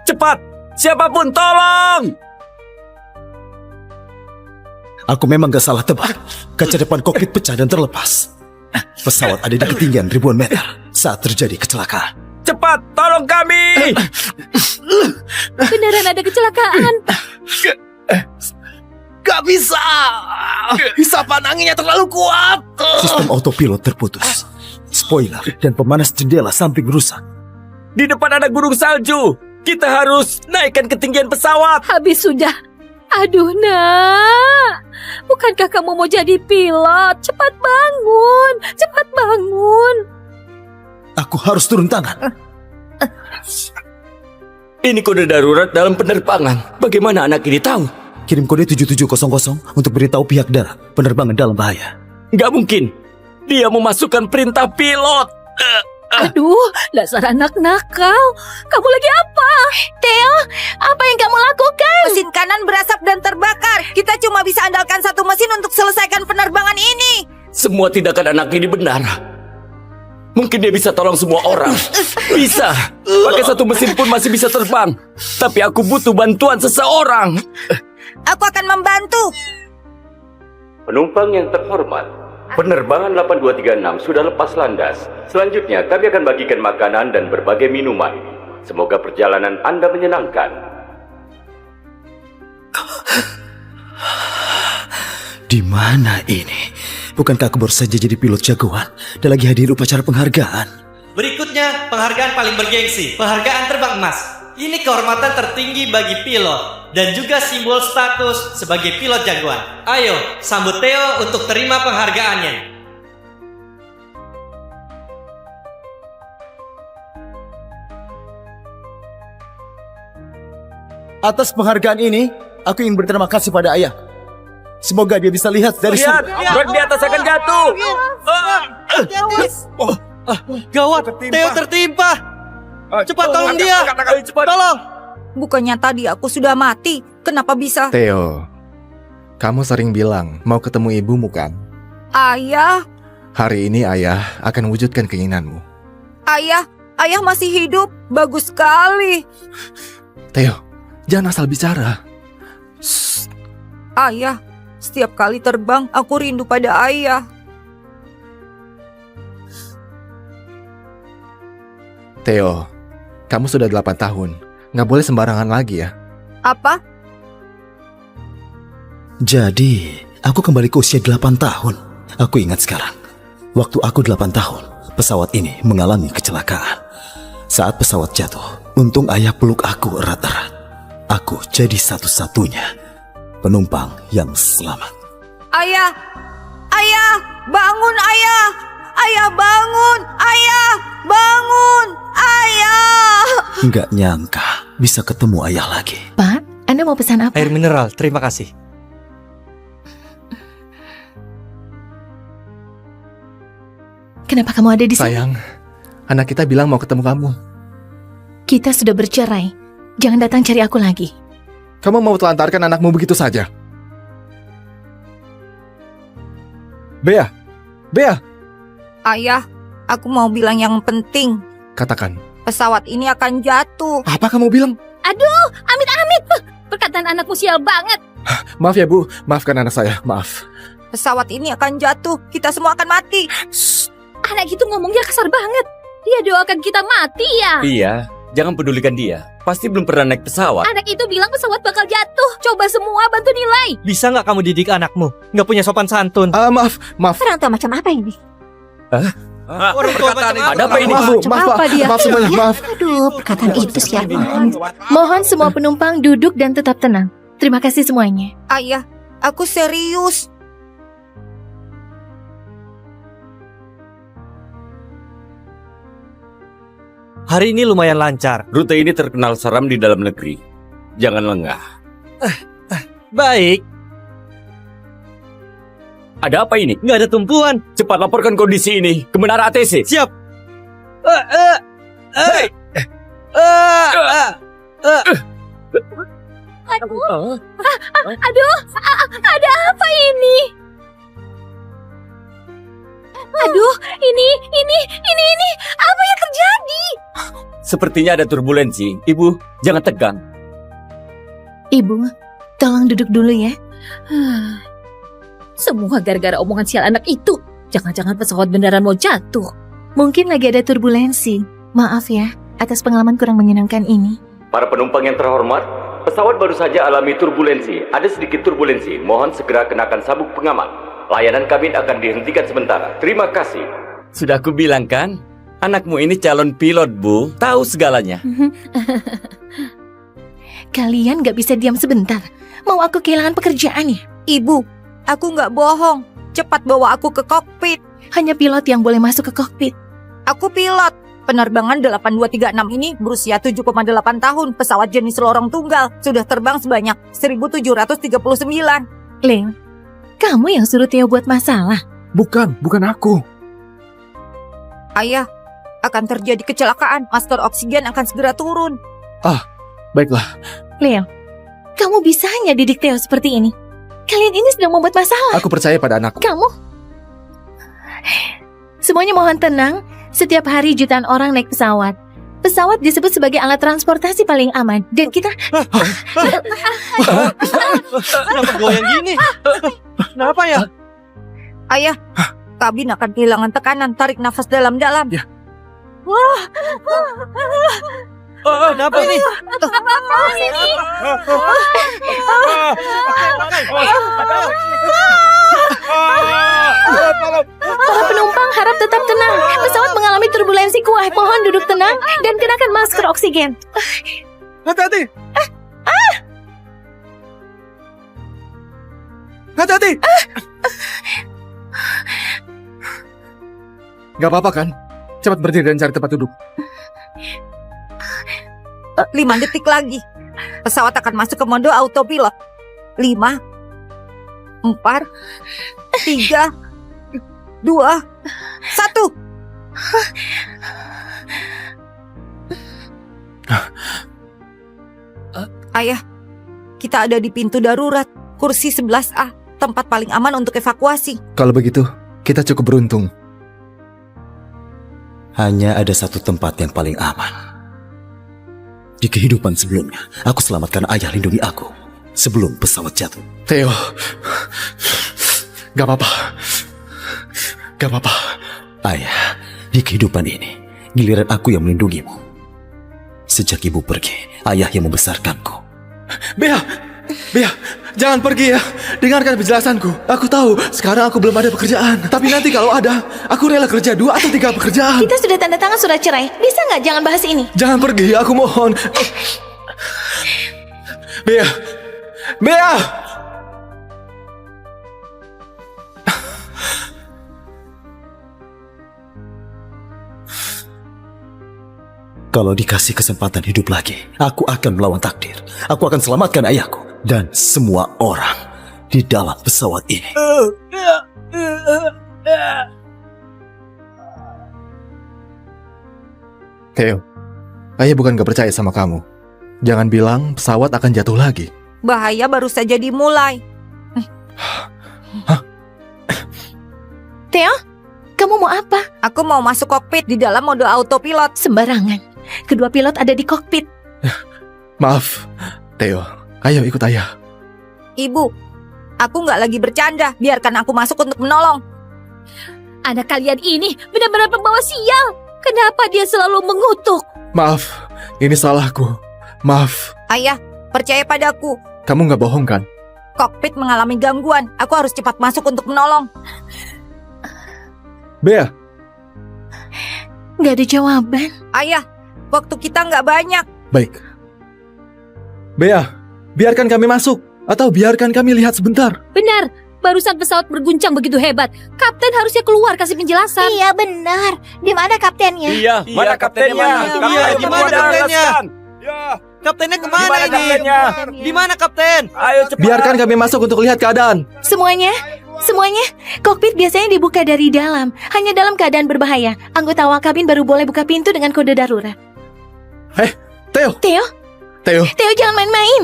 Cepat! Siapapun tolong! Aku memang gak salah tebak. Kaca depan kokpit pecah dan terlepas. Pesawat ada di ketinggian ribuan meter saat terjadi kecelakaan. Cepat, tolong kami! Beneran ada kecelakaan. Gak bisa. Hisapan anginnya terlalu kuat. Sistem autopilot terputus. Spoiler dan pemanas jendela samping rusak. Di depan ada gunung salju. Kita harus naikkan ketinggian pesawat. Habis sudah. Aduh, nak. Bukankah kamu mau jadi pilot? Cepat bangun. Cepat bangun. Aku harus turun tangan. Ini kode darurat dalam penerbangan. Bagaimana anak ini tahu? Kirim kode 7700 untuk beritahu pihak darat penerbangan dalam bahaya. Nggak mungkin. Dia memasukkan perintah pilot. Aduh, dasar anak nakal. Kamu lagi apa? Theo, apa yang kamu lakukan? Mesin kanan berasap dan terbakar. Kita cuma bisa andalkan satu mesin untuk selesaikan penerbangan ini. Semua tindakan anak ini benar. Mungkin dia bisa tolong semua orang. Bisa. Pakai satu mesin pun masih bisa terbang. Tapi aku butuh bantuan seseorang. Aku akan membantu. Penumpang yang terhormat, penerbangan 8236 sudah lepas landas. Selanjutnya kami akan bagikan makanan dan berbagai minuman. Semoga perjalanan Anda menyenangkan. Di mana ini? Bukankah aku baru saja jadi pilot jagoan dan lagi hadir upacara penghargaan? Berikutnya, penghargaan paling bergengsi, penghargaan terbang emas. Ini kehormatan tertinggi bagi pilot dan juga simbol status sebagai pilot jagoan. Ayo, sambut Theo untuk terima penghargaannya. Atas penghargaan ini, aku ingin berterima kasih pada ayah. Semoga dia bisa lihat dari Lihat, truk di atas akan jatuh. Gawat, Theo tertimpa. Cepat tolong dia. Cepat. Tolong. Bukannya tadi aku sudah mati. Kenapa bisa? Theo, kamu sering bilang mau ketemu ibumu kan? Ayah, Hari ini ayah akan wujudkan keinginanmu. ayah masih hidup. Bagus sekali. Theo, jangan asal bicara. Ayah, setiap kali terbang aku rindu pada ayah. Theo, kamu sudah 8 tahun. Nggak boleh sembarangan lagi ya. Apa? Jadi, aku kembali ke usia 8 tahun. Aku ingat sekarang. Waktu aku 8 tahun, pesawat ini mengalami kecelakaan. Saat pesawat jatuh, untung ayah peluk aku erat-erat. Aku jadi satu-satunya penumpang yang selamat. Ayah, bangun ayah. Ayah bangun, ayah bangun, ayah. Nggak nyangka bisa ketemu ayah lagi. Pak, Anda mau pesan apa? Air mineral, terima kasih. Kenapa kamu ada di sini? Sayang, anak kita bilang mau ketemu kamu. Kita sudah bercerai. Jangan datang cari aku lagi. Kamu mau telantarkan anakmu begitu saja? Bea! Ayah, aku mau bilang yang penting. Katakan, Pesawat ini akan jatuh. apa kamu bilang? Aduh, amit-amit. Perkataan anakmu sial banget. Maaf ya Bu, maafkan anak saya, maaf. Pesawat ini akan jatuh. Kita semua akan mati. Anak itu ngomongnya kasar banget. Dia doakan kita mati ya. Iya, jangan pedulikan dia. Pasti belum pernah naik pesawat. Anak itu bilang pesawat bakal jatuh. Coba semua bantu nilai. Bisa nggak kamu didik anakmu? Nggak punya sopan santun. Maaf. Orang tua macam apa ini? Orang tua macam apa? Ada apa ini? Maaf Bu, Macam maaf apa dia? maaf semuanya, maaf. Aduh, perkataan itu siapa? Mohon semua penumpang duduk dan tetap tenang. Terima kasih semuanya. Ayah, aku serius. Hari ini lumayan lancar. Rute ini terkenal seram di dalam negeri. Jangan lengah. Baik, Ada apa ini? nggak ada tumpuan. Cepat laporkan kondisi ini ke menara ATC. Siap. Hey! Aduh, ada apa ini? Aduh, ini. Apa yang terjadi? Sepertinya ada turbulensi. Ibu, jangan tegang. Ibu, tolong duduk dulu ya. Semua gara-gara omongan sial anak itu. Jangan-jangan pesawat beneran mau jatuh. Mungkin lagi ada turbulensi. Maaf ya, atas pengalaman kurang menyenangkan ini. Para penumpang yang terhormat, pesawat baru saja alami turbulensi. Ada sedikit turbulensi. Mohon segera kenakan sabuk pengaman. Layanan kabin akan dihentikan sementara. Terima kasih. Sudah aku bilang kan? Anakmu ini calon pilot, Bu. Tahu segalanya. Kalian gak bisa diam sebentar. Mau aku kehilangan pekerjaan ya? Ibu, aku gak bohong. Cepat bawa aku ke kokpit. Hanya pilot yang boleh masuk ke kokpit. Aku pilot. Penerbangan 8236 ini berusia 7,8 tahun. Pesawat jenis lorong tunggal. Sudah terbang sebanyak 1739. Leo, kamu yang suruh Theo buat masalah. Bukan aku. Ayah, akan terjadi kecelakaan. Masker oksigen akan segera turun. Baiklah, Leo, kamu bisanya didik Theo seperti ini. Kalian ini sedang membuat masalah. aku percaya pada anakku. Kamu? Semuanya mohon tenang. Setiap hari jutaan orang naik pesawat. Pesawat disebut sebagai alat transportasi paling aman. Dan kita... Kenapa goyang gini? Kenapa ya? Ayah, kabin akan kehilangan tekanan. Tarik nafas dalam-dalam. Ya. Kenapa ini? Para penumpang harap tetap tenang. Pesawat mengalami turbulensi kuat. Mohon duduk tenang dan kenakan masker oksigen. Hati-hati. Hati-hati. Gak apa-apa kan? Cepat berdiri dan cari tempat duduk. 5 detik lagi. Pesawat akan masuk ke mode autopilot. 5, 4, 3, 2, 1. Ayah, kita ada di pintu darurat. Kursi 11A. Tempat paling aman untuk evakuasi. Kalau begitu, kita cukup beruntung. Hanya ada satu tempat yang paling aman. Di kehidupan sebelumnya, aku selamatkan ayah lindungi aku sebelum pesawat jatuh. Theo, gak apa-apa. Gak apa-apa. Ayah, di kehidupan ini, giliran aku yang melindungimu. Sejak ibu pergi, ayah yang membesarkanku. Bea, jangan pergi ya. Dengarkan penjelasanku. Aku tahu sekarang aku belum ada pekerjaan. Tapi nanti kalau ada, aku rela kerja 2 atau 3 pekerjaan. Kita sudah tanda tangan surat cerai. Bisa nggak jangan bahas ini? Jangan pergi, aku mohon. Bea. Kalau dikasih kesempatan hidup lagi, aku akan melawan takdir. Aku akan selamatkan ayahku dan semua orang di dalam pesawat ini. Theo, ayah bukan gak percaya sama kamu. Jangan bilang pesawat akan jatuh lagi. Bahaya baru saja dimulai. Theo, kamu mau apa? Aku mau masuk kokpit di dalam mode autopilot. Sembarangan. Kedua pilot ada di kokpit. Maaf, Theo. Ayo ikut ayah. Ibu, aku nggak lagi bercanda. Biarkan aku masuk untuk menolong. Anak kalian ini benar-benar pembawa sial. Kenapa dia selalu mengutuk? Maaf, ini salahku. Maaf. Ayah, percaya padaku. Kamu gak bohong kan? Kokpit mengalami gangguan. Aku harus cepat masuk untuk menolong. Bea, Nggak ada jawaban. Ayah, waktu kita nggak banyak. baik. Bea, biarkan kami masuk. Atau biarkan kami lihat sebentar. Benar, barusan pesawat berguncang begitu hebat. Kapten harusnya keluar kasih penjelasan. Iya benar. Di mana kaptennya? Iya, mana kaptennya? Iya, gimana kaptennya? Kaptennya kemana ini? Di mana kapten? Ayo cepat. Biarkan kami masuk untuk lihat keadaan. Semuanya, kokpit biasanya dibuka dari dalam. Hanya dalam keadaan berbahaya. Anggota awak kabin baru boleh buka pintu dengan kode darurat. Theo, Theo, jangan main-main.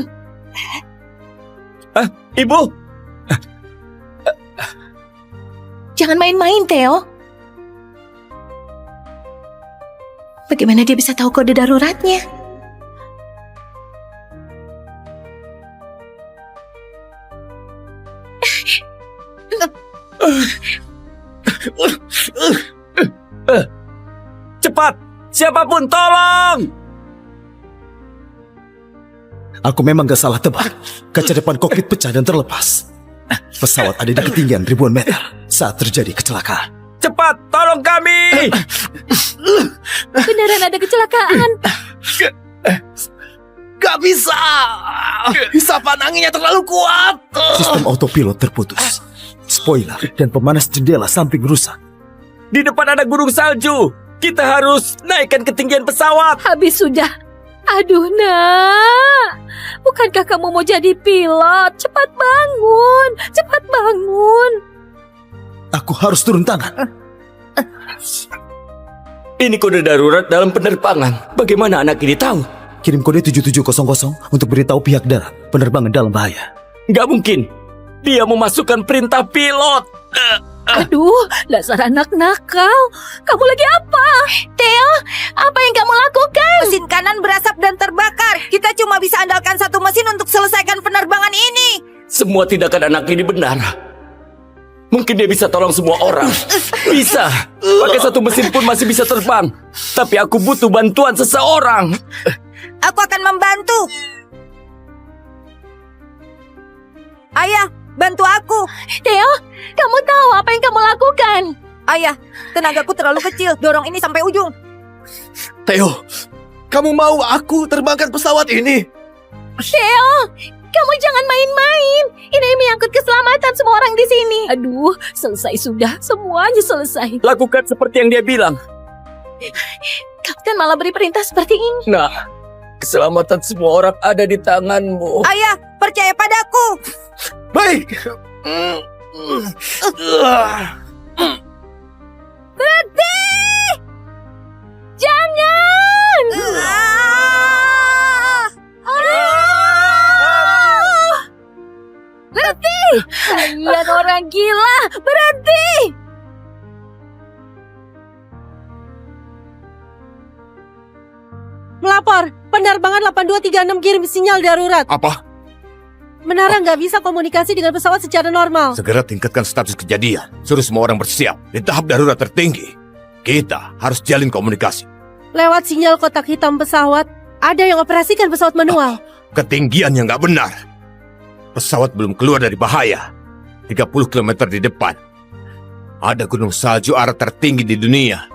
Ibu, Jangan main-main, Theo. Bagaimana dia bisa tahu kode daruratnya? Cepat! Siapapun tolong! Aku memang gak salah tebak. Kaca depan kokpit pecah dan terlepas. Pesawat ada di ketinggian ribuan meter saat terjadi kecelakaan. Cepat, tolong kami! Beneran ada kecelakaan. Gak bisa. Hisapan anginnya terlalu kuat. Sistem autopilot terputus. Spoiler dan pemanas jendela samping rusak. Di depan ada gunung salju. Kita harus naikkan ketinggian pesawat. Habis sudah. Aduh, nak. Bukankah kamu mau jadi pilot? Cepat bangun. Cepat bangun. Aku harus turun tangan. Ini kode darurat dalam penerbangan. Bagaimana anak ini tahu? Kirim kode 7700 untuk beritahu pihak darat penerbangan dalam bahaya. Nggak mungkin. Dia memasukkan perintah pilot. Aduh, dasar anak nakal. Kamu lagi apa? Theo, apa yang kamu lakukan? Mesin kanan berasap dan terbakar. Kita cuma bisa andalkan satu mesin untuk selesaikan penerbangan ini. Semua tindakan anak ini benar. Mungkin dia bisa tolong semua orang. Bisa. Pakai satu mesin pun masih bisa terbang. Tapi aku butuh bantuan seseorang. Aku akan membantu. Ayah, bantu aku. Theo, kamu tahu apa yang kamu lakukan? Ayah, tenagaku terlalu kecil. Dorong ini sampai ujung. Theo, kamu mau aku terbangkan pesawat ini? Theo, kamu jangan main-main. Ini menyangkut keselamatan semua orang di sini. Aduh, selesai sudah. Semuanya selesai. Lakukan seperti yang dia bilang. Kapten malah beri perintah seperti ini. Nah, keselamatan semua orang ada di tanganmu. Ayah, percaya padaku. Baik. Berhenti! Jangan! Berhenti! Kalian orang gila! Berhenti! Melapor, penerbangan 8236 kirim sinyal darurat. Apa? Menara nggak bisa komunikasi dengan pesawat secara normal. Segera tingkatkan status kejadian. Suruh semua orang bersiap. Di tahap darurat tertinggi, kita harus jalin komunikasi. Lewat sinyal kotak hitam pesawat, ada yang operasikan pesawat manual. Ketinggian yang nggak benar. Pesawat belum keluar dari bahaya. 30 km di depan. Ada gunung salju arah tertinggi di dunia.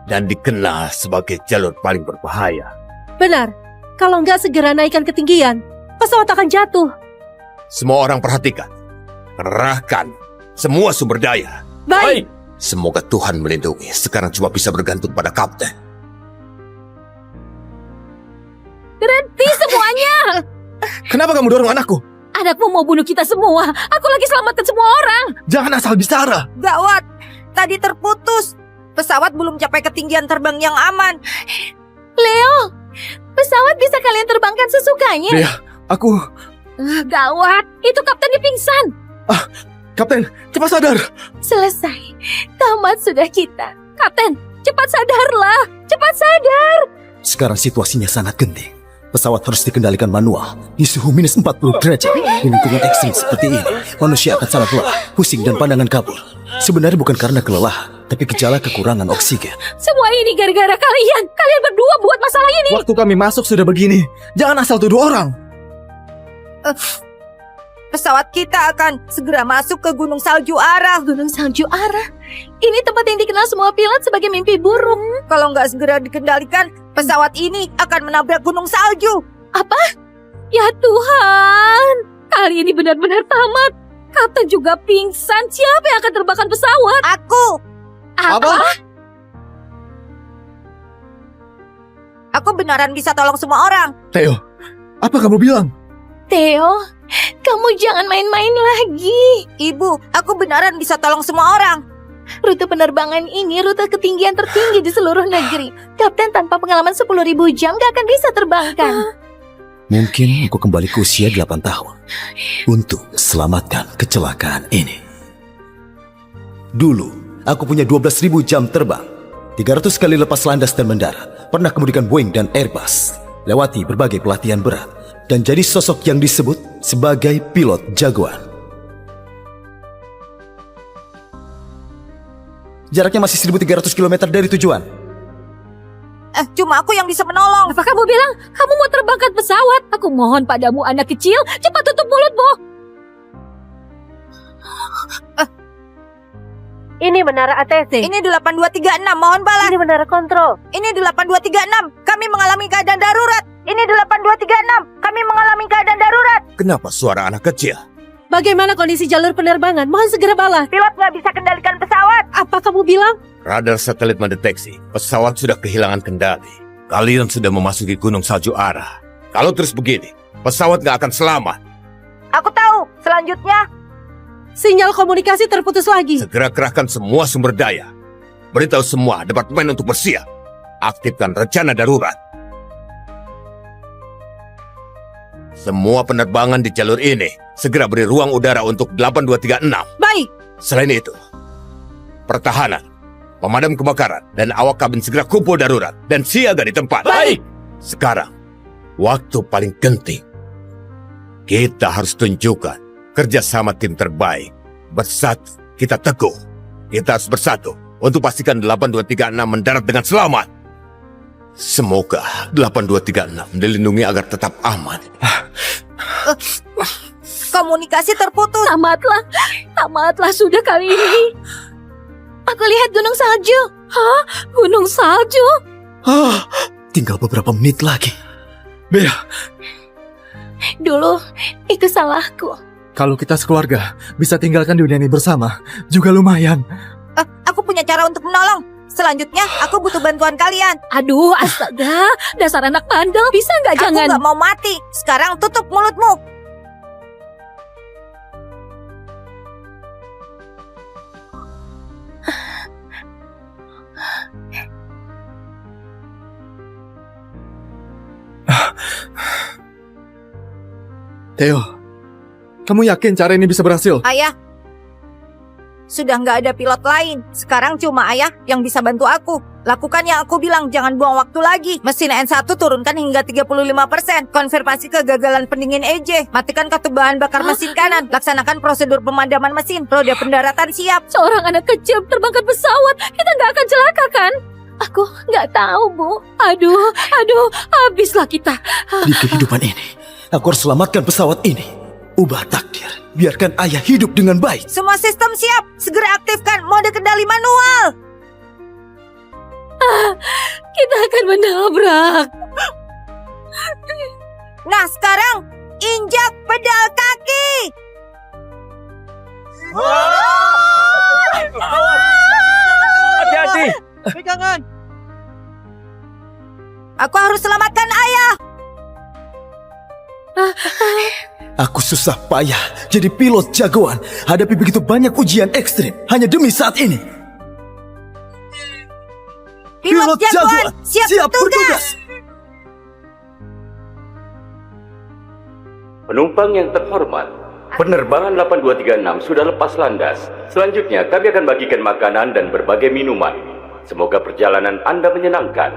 Dan dikenal sebagai jalur paling berbahaya. Benar, kalau nggak segera naikkan ketinggian, pesawat akan jatuh. Semua orang perhatikan. Kerahkan semua sumber daya. Baik. Semoga Tuhan melindungi. Sekarang cuma bisa bergantung pada kapten. Berhenti semuanya. Kenapa kamu dorong anakku? Anakmu mau bunuh kita semua. Aku lagi selamatkan semua orang. Jangan asal bicara. Gawat, tadi terputus. Pesawat belum capai ketinggian terbang yang aman. Leo, pesawat bisa kalian terbangkan sesukanya. Bea, aku... Gawat, itu kaptennya pingsan. Kapten, cepat sadar. Selesai, tamat sudah kita. Kapten, cepat sadarlah. Cepat sadar. Sekarang situasinya sangat genting. Pesawat harus dikendalikan manual di suhu minus 40 derajat. Di lingkungan ekstrim seperti ini, manusia akan sangat lelah, pusing dan pandangan kabur. Sebenarnya bukan karena kelelahan, tapi gejala kekurangan oksigen. Semua ini gara-gara kalian. Kalian berdua buat masalah ini. Waktu kami masuk sudah begini. Jangan asal tuduh orang. Pesawat kita akan segera masuk ke Gunung Salju Arah. Gunung Salju Arah. Ini tempat yang dikenal semua pilot sebagai mimpi buruk. Kalau nggak segera dikendalikan, pesawat ini akan menabrak gunung salju. Apa? Ya Tuhan, kali ini benar-benar tamat. Kapten juga pingsan. Siapa yang akan terbangkan pesawat? Aku. Apa? Aku beneran bisa tolong semua orang. Theo, apa kamu bilang? Theo, kamu jangan main-main lagi. Ibu, aku beneran bisa tolong semua orang. Rute penerbangan ini rute ketinggian tertinggi di seluruh negeri. Kapten tanpa pengalaman 10.000 jam gak akan bisa terbangkan. Mungkin aku kembali ke usia 8 tahun untuk selamatkan kecelakaan ini. Dulu, aku punya 12.000 jam terbang, 300 kali lepas landas dan mendarat, pernah kemudikan Boeing dan Airbus, lewati berbagai pelatihan berat, dan jadi sosok yang disebut sebagai pilot jagoan. Jaraknya masih 1.300 km dari tujuan. Cuma aku yang bisa menolong. Apa kamu bilang kamu mau terbangkan pesawat? Aku mohon padamu anak kecil, cepat tutup mulutmu. Ini menara ATC. Ini 8236, mohon balas. Ini menara kontrol. Ini 8236, kami mengalami keadaan darurat. Ini 8236, kami mengalami keadaan darurat. Kenapa suara anak kecil? Bagaimana kondisi jalur penerbangan? Mohon segera balas. Pilot nggak bisa kendalikan pesawat. Apa kamu bilang? Radar satelit mendeteksi pesawat sudah kehilangan kendali. Kalian sudah memasuki Gunung Salju Ara. Kalau terus begini, pesawat nggak akan selamat. Aku tahu, selanjutnya. Sinyal komunikasi terputus lagi. Segera kerahkan semua sumber daya. Beritahu semua departemen untuk bersiap. Aktifkan rencana darurat. Semua penerbangan di jalur ini segera beri ruang udara untuk 8236. Baik. Selain itu, pertahanan, pemadam kebakaran, dan awak kabin segera kumpul darurat dan siaga di tempat. Baik. Sekarang, waktu paling genting. Kita harus tunjukkan kerjasama tim terbaik. Bersatu, kita teguh. Kita harus bersatu untuk pastikan 8236 mendarat dengan selamat. Semoga 8236 dilindungi agar tetap aman. Komunikasi terputus. Tamatlah sudah kali ini. Aku lihat gunung salju. Hah? Gunung salju? Tinggal beberapa menit lagi. Bea, Dulu, itu salahku. kalau kita sekeluarga bisa tinggalkan dunia ini bersama, juga lumayan. Aku punya cara untuk menolong. Selanjutnya, aku butuh bantuan kalian. Aduh, astaga. Dasar anak bandel. Bisa nggak Aku jangan? nggak mau mati. Sekarang tutup mulutmu. Theo, kamu yakin cara ini bisa berhasil? Ayah, sudah nggak ada pilot lain. Sekarang cuma ayah yang bisa bantu aku. Lakukan yang aku bilang, jangan buang waktu lagi. Mesin N1 turunkan hingga 35%. Konfirmasi kegagalan pendingin EJ. Matikan katup bahan bakar mesin kanan. Laksanakan prosedur pemadaman mesin. Roda pendaratan siap. Seorang anak kecil terbangkan pesawat. Kita nggak akan celaka kan? Aku nggak tahu, Bu. Aduh, habislah kita. Di kehidupan ini, aku harus selamatkan pesawat ini. Ubah takdir. Biarkan ayah hidup dengan baik. Semua sistem siap. Segera aktifkan mode kendali manual. Kita akan menabrak. Nah, sekarang injak pedal kaki. Hati-hati. Pegangan. Aku harus selamatkan ayah. Aku susah payah jadi pilot jagoan. Hadapi begitu banyak ujian ekstrim hanya demi saat ini. Pilot jagoan, siap bertugas. Penumpang yang terhormat, penerbangan 8236 sudah lepas landas. Selanjutnya kami akan bagikan makanan dan berbagai minuman. Semoga perjalanan Anda menyenangkan.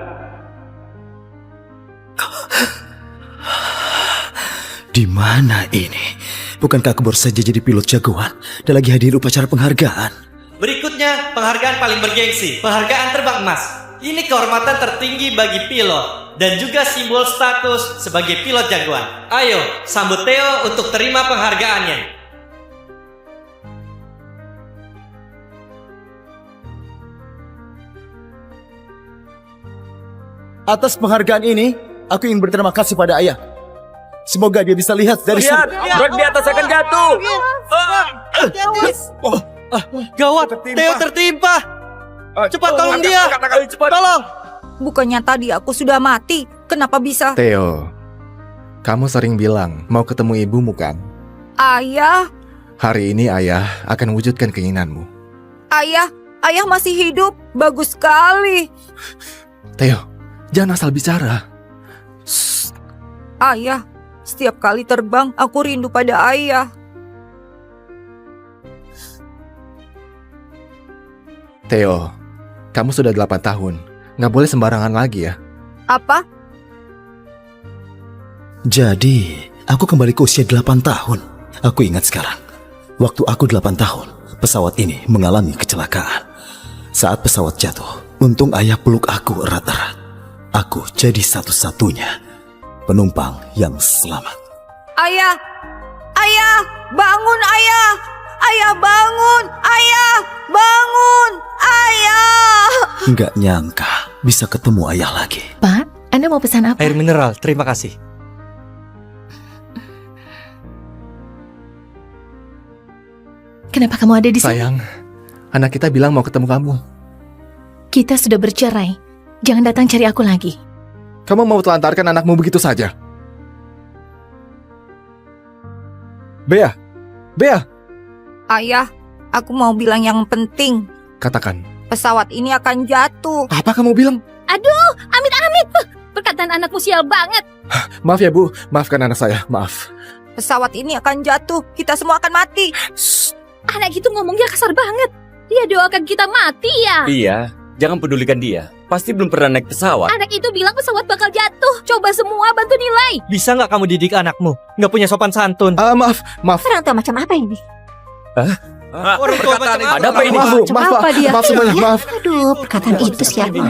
Di mana ini? Bukankah aku baru saja jadi pilot jagoan dan lagi hadir upacara penghargaan? Berikutnya, penghargaan paling bergengsi, penghargaan terbang emas. Ini kehormatan tertinggi bagi pilot dan juga simbol status sebagai pilot jagoan. Ayo, sambut Theo untuk terima penghargaannya. Atas penghargaan ini, aku ingin berterima kasih pada ayah. Semoga dia bisa lihat dari Lihat, truk di atas akan jatuh. Gawat, Theo tertimpa. Cepat tolong dia. Tolong. Bukannya tadi aku sudah mati. Kenapa bisa? Theo, kamu sering bilang mau ketemu ibumu kan? Ayah, Hari ini ayah akan wujudkan keinginanmu. ayah masih hidup. Bagus sekali. Theo, jangan asal bicara. Ayah, setiap kali terbang aku rindu pada ayah. Theo, kamu sudah 8 tahun. Nggak boleh sembarangan lagi ya. Apa? Jadi, aku kembali ke usia 8 tahun. Aku ingat sekarang. Waktu aku 8 tahun, pesawat ini mengalami kecelakaan. Saat pesawat jatuh, untung ayah peluk aku erat-erat. Aku jadi satu-satunya penumpang yang selamat. Ayah! Ayah! Bangun ayah! Ayah bangun! Ayah! Bangun! Ayah! Nggak nyangka bisa ketemu ayah lagi. Pak, Anda mau pesan apa? Air mineral, terima kasih. Kenapa kamu ada di sini? Sayang, anak kita bilang mau ketemu kamu. Kita sudah bercerai. Jangan datang cari aku lagi. Kamu mau telantarkan anakmu begitu saja? Bea! Bea! Ayah, aku mau bilang yang penting. Katakan, Pesawat ini akan jatuh. apa kamu bilang? Aduh, amit-amit. Perkataan anakmu sial banget. Maaf ya Bu, maafkan anak saya, maaf. Pesawat ini akan jatuh. Kita semua akan mati. Anak itu ngomongnya kasar banget. Dia doakan kita mati ya. Iya, jangan pedulikan dia. Pasti belum pernah naik pesawat. Anak itu bilang pesawat bakal jatuh. Coba semua bantu nilai. Bisa nggak kamu didik anakmu? Nggak punya sopan santun. Maaf. Orang tua macam apa ini? Orang tua macam apa? Ada apa ini? Maaf Bu, maaf Pak. apa dia? Maaf semuanya, maaf. Aduh, perkataan itu siapa?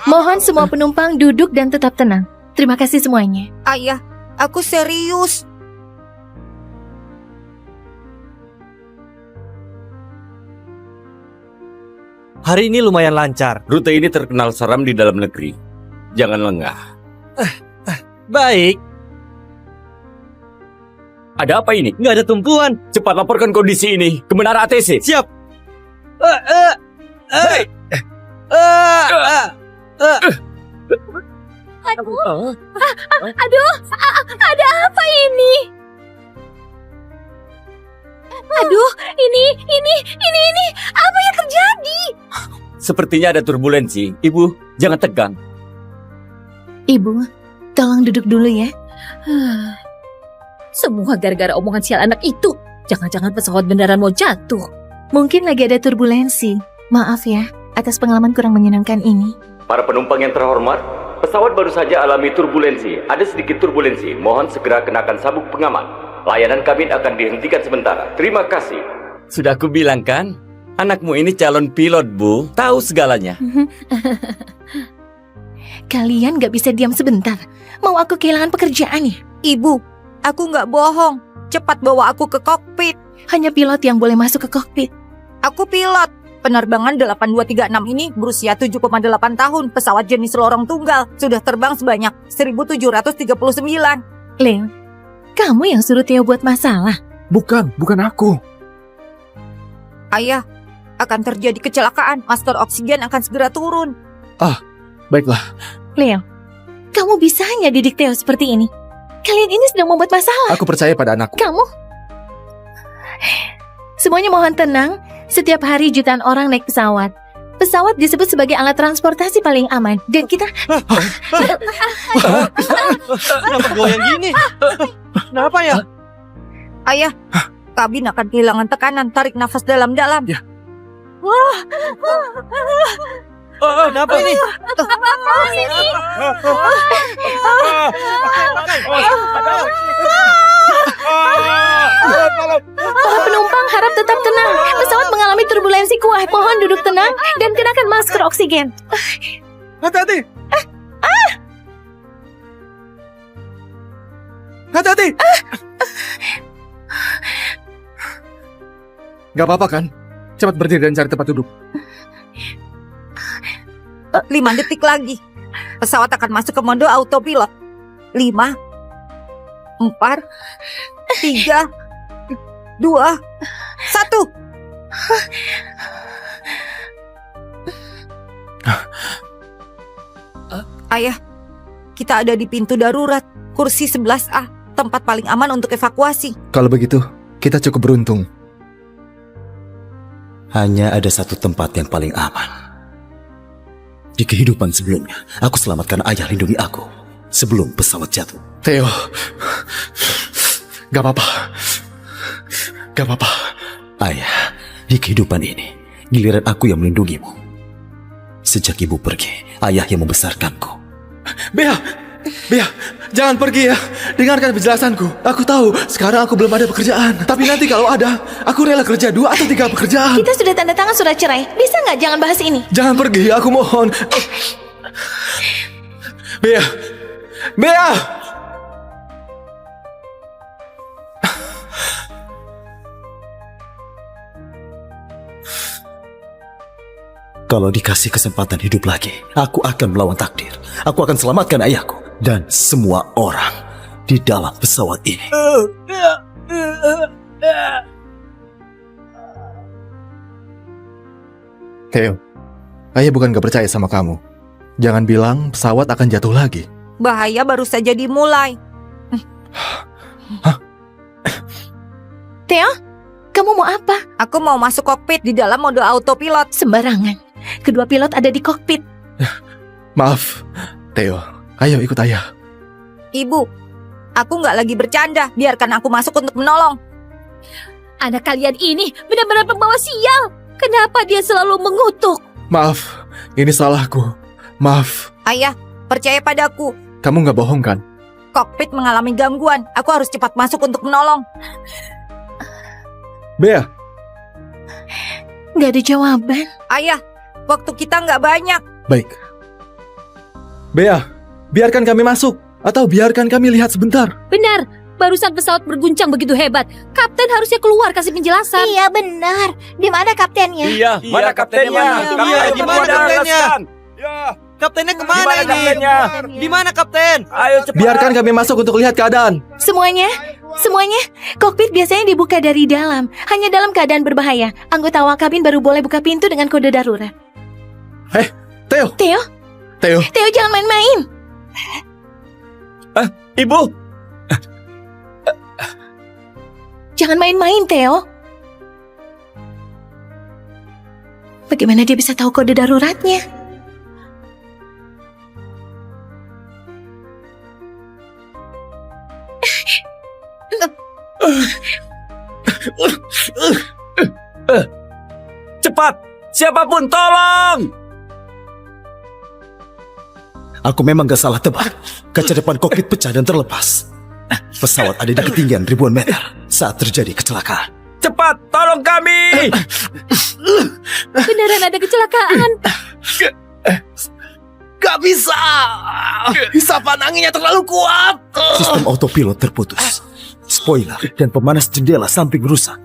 Mohon semua penumpang duduk dan tetap tenang. Terima kasih semuanya. Ayah, aku serius. Hari ini lumayan lancar. Rute ini terkenal seram di dalam negeri. Jangan lengah. Baik, Ada apa ini? nggak ada tumpuan. Cepat laporkan kondisi ini ke menara ATC. Siap. Hei! Aduh, ada apa ini? Aduh, ini, apa yang terjadi? Sepertinya ada turbulensi. Ibu, jangan tegang. Ibu, tolong duduk dulu ya. Semua gara-gara omongan sial anak itu. Jangan-jangan pesawat beneran mau jatuh. Mungkin lagi ada turbulensi. Maaf ya, atas pengalaman kurang menyenangkan ini. Para penumpang yang terhormat, pesawat baru saja alami turbulensi. Ada sedikit turbulensi. Mohon segera kenakan sabuk pengaman. Layanan kabin akan dihentikan sementara. Terima kasih. Sudah aku bilang kan? Anakmu ini calon pilot, Bu. Tahu segalanya. Kalian gak bisa diam sebentar. Mau aku kehilangan pekerjaan ya? Ibu, aku gak bohong. Cepat bawa aku ke kokpit. Hanya pilot yang boleh masuk ke kokpit. Aku pilot. Penerbangan 8236 ini berusia 7,8 tahun. Pesawat jenis lorong tunggal. Sudah terbang sebanyak 1739. Leo, kamu yang suruh Theo buat masalah. Bukan aku. Ayah, akan terjadi kecelakaan. Masker oksigen akan segera turun. Baiklah, Leo, kamu bisanya didik Theo seperti ini. Kalian ini sedang membuat masalah. aku percaya pada anakku. Kamu? Semuanya mohon tenang. Setiap hari jutaan orang naik pesawat. Pesawat disebut sebagai alat transportasi paling aman. Dan kita... Kenapa goyang gini? Kenapa ya? Ayah, kabin akan kehilangan tekanan. Tarik nafas dalam-dalam. Ya. Kenapa ini? Para penumpang harap tetap tenang. Pesawat mengalami turbulensi kuat. Mohon duduk tenang dan kenakan masker oksigen. Hati-hati. Hati-hati. Gak apa-apa kan? Cepat berdiri dan cari tempat duduk. 5 detik lagi. Pesawat akan masuk ke mode autopilot. 5, 4, 3, 2, 1. Ayah, kita ada di pintu darurat. Kursi 11A, tempat paling aman untuk evakuasi. Kalau begitu, kita cukup beruntung. Hanya ada satu tempat yang paling aman. Di kehidupan sebelumnya, aku selamatkan ayah lindungi aku sebelum pesawat jatuh. Theo, gak apa-apa. Gak apa-apa. Ayah, di kehidupan ini, giliran aku yang melindungimu. Sejak ibu pergi, ayah yang membesarkanku. Bea, Bea, jangan pergi ya. Dengarkan penjelasanku. Aku tahu sekarang aku belum ada pekerjaan. Tapi nanti kalau ada, aku rela kerja 2 atau 3 pekerjaan. Kita sudah tanda tangan surat cerai. Bisa nggak jangan bahas ini? Jangan pergi, aku mohon. Bea, Bea. Kalau dikasih kesempatan hidup lagi, aku akan melawan takdir. Aku akan selamatkan ayahku dan semua orang di dalam pesawat ini. Theo, ayah bukan gak percaya sama kamu. Jangan bilang pesawat akan jatuh lagi. Bahaya baru saja dimulai. Theo, kamu mau apa? Aku mau masuk kokpit di dalam mode autopilot. Sembarangan. Kedua pilot ada di kokpit. Maaf, Theo. Ayo ikut ayah. Ibu, aku nggak lagi bercanda. Biarkan aku masuk untuk menolong. Anak kalian ini benar-benar pembawa sial. Kenapa dia selalu mengutuk? Maaf, ini salahku. Maaf. Ayah, percaya padaku. Kamu gak bohong kan? Kokpit mengalami gangguan. Aku harus cepat masuk untuk menolong. Bea, Nggak ada jawaban. Ayah, waktu kita nggak banyak. baik. Bea, biarkan kami masuk. Atau biarkan kami lihat sebentar. Benar, barusan pesawat berguncang begitu hebat. Kapten harusnya keluar kasih penjelasan. Iya benar. Di mana kaptennya? Iya, mana kaptennya? Di mana kaptennya? Kaptennya kemana Di mana ini? kaptennya? Di mana kapten? Ayo cepat. Biarkan kami masuk untuk lihat keadaan. Semuanya, kokpit biasanya dibuka dari dalam. Hanya dalam keadaan berbahaya. Anggota awak kabin baru boleh buka pintu dengan kode darurat. Theo, Theo, Theo. Theo jangan main-main. Ibu, Jangan main-main, Theo. Bagaimana dia bisa tahu kode daruratnya? cepat. Siapapun tolong. Aku memang gak salah tebak. Kaca depan kokpit pecah dan terlepas. Pesawat ada di ketinggian ribuan meter saat terjadi kecelakaan. Cepat, tolong kami. Beneran ada kecelakaan. Gak bisa. Hisapan anginnya terlalu kuat. Sistem autopilot terputus. Spoiler dan pemanas jendela samping rusak.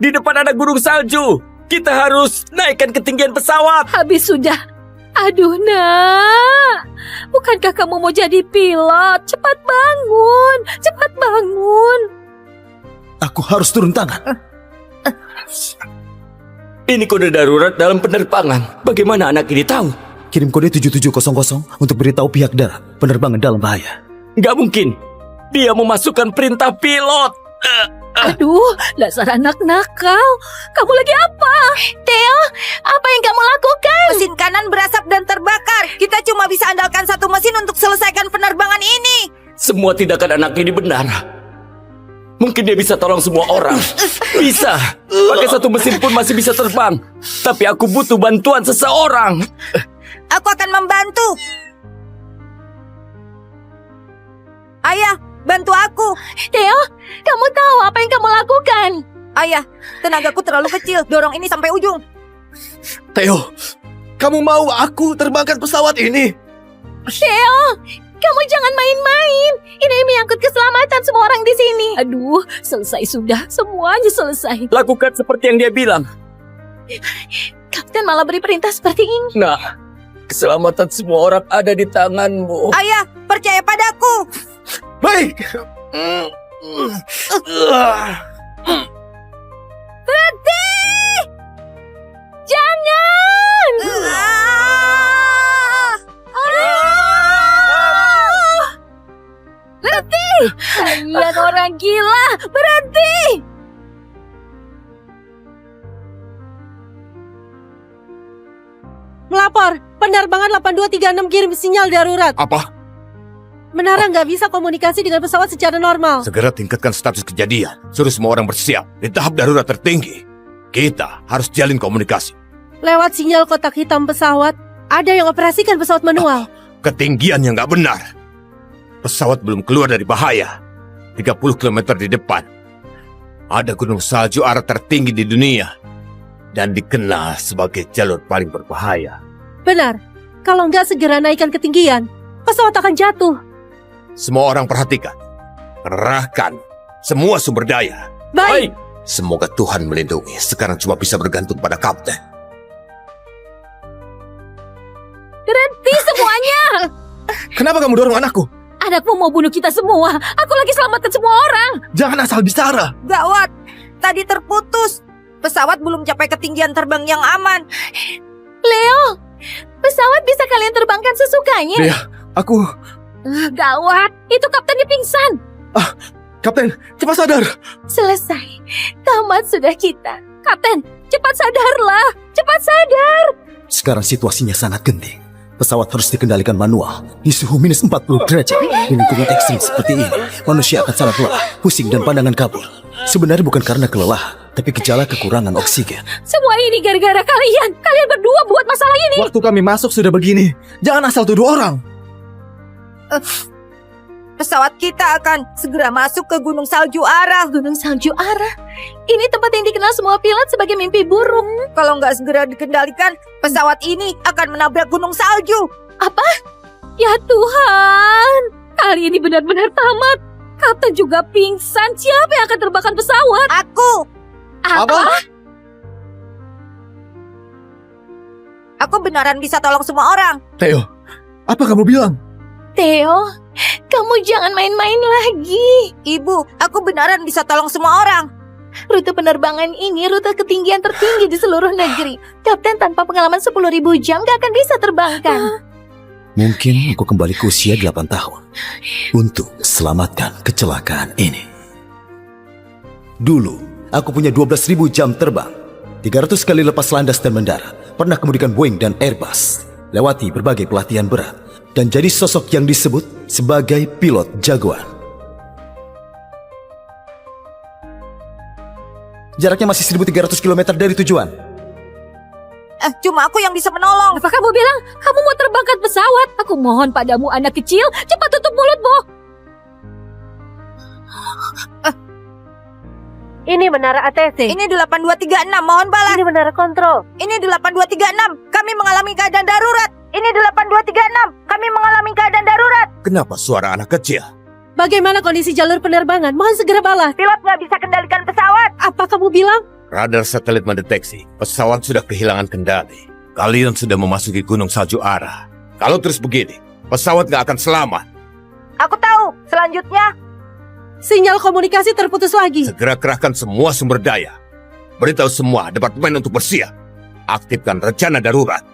Di depan ada gunung salju. Kita harus naikkan ketinggian pesawat. Habis sudah. Aduh nak, bukankah kamu mau jadi pilot? Cepat bangun, cepat bangun. Aku harus turun tangan. Ini kode darurat dalam penerbangan. Bagaimana anak ini tahu? Kirim kode 7700 untuk beritahu pihak darat penerbangan dalam bahaya. Nggak mungkin. Dia memasukkan perintah pilot. Aduh, dasar anak nakal. Kamu lagi apa? Theo, apa yang kamu lakukan? Mesin kanan berasap dan terbakar. Kita cuma bisa andalkan satu mesin untuk selesaikan penerbangan ini. Semua tindakan anak ini benar. Mungkin dia bisa tolong semua orang. Bisa. Pakai satu mesin pun masih bisa terbang. Tapi aku butuh bantuan seseorang. Aku akan membantu. Ayah, bantu aku. Theo, kamu tahu apa yang kamu lakukan? Ayah, tenagaku terlalu kecil. Dorong ini sampai ujung. Theo, kamu mau aku terbangkan pesawat ini? Theo, kamu jangan main-main. Ini menyangkut keselamatan semua orang di sini. Aduh, selesai sudah. Semuanya selesai. Lakukan seperti yang dia bilang. Kapten malah beri perintah seperti ini. Nah, keselamatan semua orang ada di tanganmu. Ayah, percaya padaku. Baik. Berhenti! Jangan! Berhenti! Kalian orang gila. Berhenti! Melapor, penerbangan 8236 kirim sinyal darurat. Apa? Menara nggak bisa komunikasi dengan pesawat secara normal. Segera tingkatkan status kejadian. Suruh semua orang bersiap. Di tahap darurat tertinggi, kita harus jalin komunikasi. Lewat sinyal kotak hitam pesawat, ada yang operasikan pesawat manual. Ketinggian yang nggak benar. Pesawat belum keluar dari bahaya. 30 km di depan. Ada gunung salju arah tertinggi di dunia. Dan dikenal sebagai jalur paling berbahaya. Benar. Kalau nggak segera naikkan ketinggian, pesawat akan jatuh. Semua orang perhatikan. Kerahkan semua sumber daya. Baik. Semoga Tuhan melindungi. Sekarang cuma bisa bergantung pada kapten. Berhenti semuanya! Kenapa kamu dorong anakku? Anakmu mau bunuh kita semua. Aku lagi selamatkan semua orang. Jangan asal bicara. Gawat, tadi terputus. Pesawat belum capai ketinggian terbang yang aman. Leo, pesawat bisa kalian terbangkan sesukanya. Bea, aku... Gawat, itu kaptennya pingsan. Kapten, cepat sadar. Selesai, tamat sudah kita. Kapten, cepat sadarlah. Cepat sadar. Sekarang situasinya sangat genting. Pesawat harus dikendalikan manual di suhu minus 40 derajat. Di lingkungan ekstrim seperti ini, manusia akan sangat lelah, pusing dan pandangan kabur. Sebenarnya bukan karena kelelahan, tapi gejala kekurangan oksigen. Semua ini gara-gara kalian. Kalian berdua buat masalah ini. Waktu kami masuk sudah begini. Jangan asal tuduh orang. Pesawat kita akan segera masuk ke Gunung Salju Ara. Gunung Salju Ara. Ini tempat yang dikenal semua pilot sebagai mimpi burung. Kalau nggak segera dikendalikan, pesawat ini akan menabrak gunung salju. Apa? Ya Tuhan, kali ini benar-benar tamat. Kapten juga pingsan. Siapa yang akan terbangkan pesawat? Aku. Apa? Aku beneran bisa tolong semua orang. Theo, apa kamu bilang? Theo, kamu jangan main-main lagi. Ibu, aku beneran bisa tolong semua orang. Rute penerbangan ini rute ketinggian tertinggi di seluruh negeri. Kapten tanpa pengalaman 10.000 jam gak akan bisa terbangkan. Mungkin aku kembali ke usia 8 tahun untuk selamatkan kecelakaan ini. Dulu, aku punya 12.000 jam terbang, 300 kali lepas landas dan mendarat, pernah kemudikan Boeing dan Airbus, lewati berbagai pelatihan berat, dan jadi sosok yang disebut sebagai pilot jagoan. Jaraknya masih 1.300 km dari tujuan. Cuma aku yang bisa menolong. Apa kamu bilang kamu mau terbangkan pesawat? Aku mohon padamu anak kecil, cepat tutup mulutmu. Ini menara ATC. Ini 8236, mohon balas. Ini menara kontrol. Ini 8236, kami mengalami keadaan darurat. Ini 8236, kami mengalami keadaan darurat. Kenapa suara anak kecil? Bagaimana kondisi jalur penerbangan? Mohon segera balas. Pilot nggak bisa kendalikan pesawat. Apa kamu bilang? Radar satelit mendeteksi pesawat sudah kehilangan kendali. Kalian sudah memasuki Gunung Salju Ara. Kalau terus begini, pesawat nggak akan selamat. Aku tahu, selanjutnya. Sinyal komunikasi terputus lagi. Segera kerahkan semua sumber daya. Beritahu semua departemen untuk bersiap. Aktifkan rencana darurat.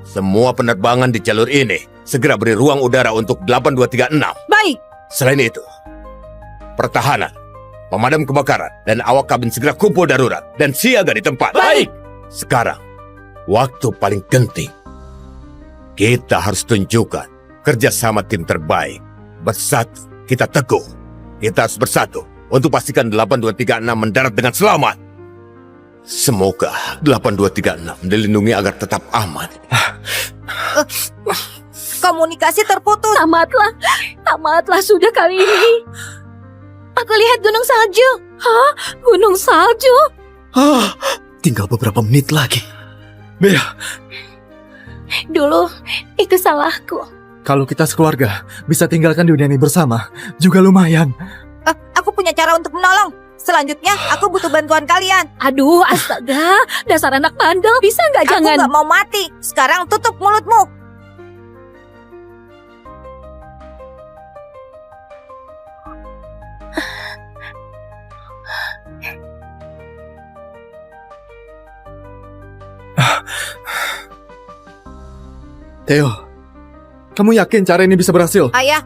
Semua penerbangan di jalur ini segera beri ruang udara untuk 8236. Baik. Selain itu, pertahanan, pemadam kebakaran, dan awak kabin segera kumpul darurat dan siaga di tempat. Baik. Sekarang, waktu paling genting. Kita harus tunjukkan kerjasama tim terbaik. Bersatu, kita teguh. Kita harus bersatu untuk pastikan 8236 mendarat dengan selamat. Semoga 8236 dilindungi agar tetap aman. Komunikasi terputus. Tamatlah sudah kali ini. Aku lihat gunung salju. Hah? Gunung salju? Tinggal beberapa menit lagi. Bea, Dulu, itu salahku. kalau kita sekeluarga bisa tinggalkan dunia ini bersama, juga lumayan. Aku punya cara untuk menolong. Selanjutnya, aku butuh bantuan kalian. Aduh, astaga. Dasar anak bandel. Bisa nggak Aku jangan? nggak mau mati. Sekarang tutup mulutmu. Theo, kamu yakin cara ini bisa berhasil? Ayah,